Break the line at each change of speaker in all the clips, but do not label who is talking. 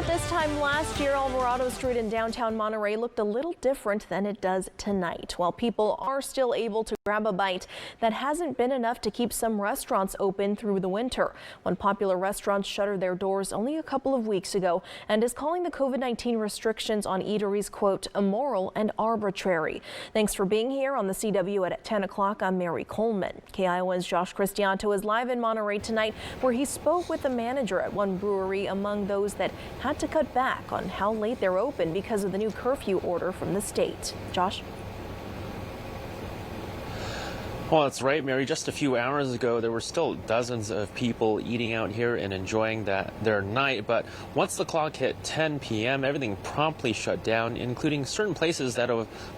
This time last year, Alvarado Street in downtown Monterey looked a little different than it does tonight. While people are still able to grab a bite, that hasn't been enough to keep some restaurants open through the winter. One popular restaurant shuttered their doors only a couple of weeks ago and is calling the COVID-19 restrictions on eateries, quote, immoral and arbitrary. Thanks for being here on the CW at 10 o'clock. I'm Mary Coleman. KION's Josh Cristianto is live in Monterey tonight, where he spoke with the manager at one brewery among those that had to cut back on how late they're open because of the new curfew order from the state. Josh?
Well, that's right, Mary. Just a few hours ago, there were still dozens of people eating out here and enjoying their night. But once the clock hit 10 p.m., everything promptly shut down, including certain places that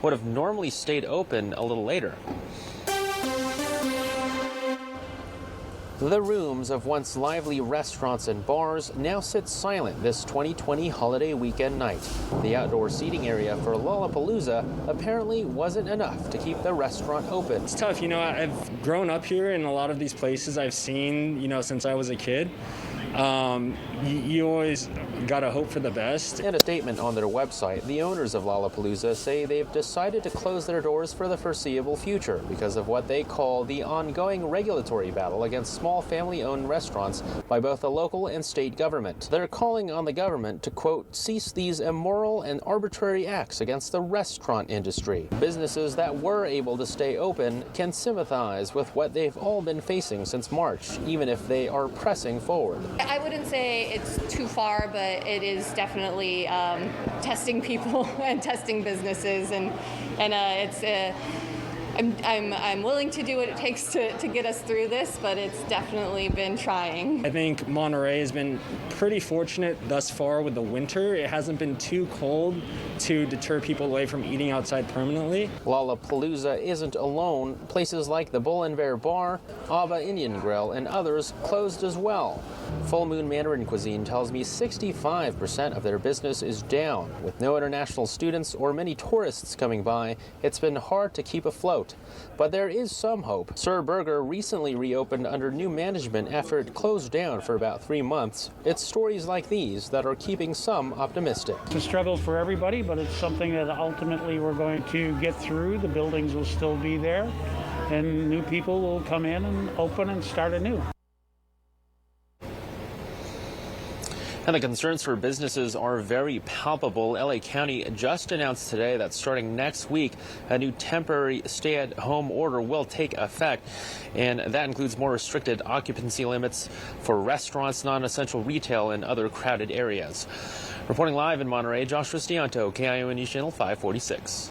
would have normally stayed open a little later. The rooms of once lively restaurants and bars now sit silent this 2020 holiday weekend night. The outdoor seating area for Lollapalooza apparently wasn't enough to keep the restaurant open.
It's tough, I've grown up here in a lot of these places I've seen, since I was a kid. You always gotta hope for the best.
In a statement on their website, the owners of Lollapalooza say they've decided to close their doors for the foreseeable future because of what they call the ongoing regulatory battle against small family-owned restaurants by both the local and state government. They're calling on the government to, quote, cease these immoral and arbitrary acts against the restaurant industry. Businesses that were able to stay open can sympathize with what they've all been facing since March, even if they are pressing forward.
I wouldn't say it's too far, but it is definitely testing people and testing businesses, and I'm willing to do what it takes to get us through this, but it's definitely been trying.
I think Monterey has been pretty fortunate thus far with the winter. It hasn't been too cold to deter people away from eating outside permanently.
Lollapalooza isn't alone. Places like the Bull and Bear Bar, Ava Indian Grill, and others closed as well. Full Moon Mandarin Cuisine tells me 65% of their business is down. With no international students or many tourists coming by, it's been hard to keep afloat. But there is some hope. Sir Burger recently reopened under new management after it closed down for about 3 months. It's stories like these that are keeping some optimistic.
It's a struggle for everybody, but it's something that ultimately we're going to get through. The buildings will still be there, and new people will come in and open and start anew.
And the concerns for businesses are very palpable. LA County just announced today that starting next week, a new temporary stay-at-home order will take effect. And that includes more restricted occupancy limits for restaurants, non-essential retail, and other crowded areas. Reporting live in Monterey, Josh Cristianto, KION News Channel 546.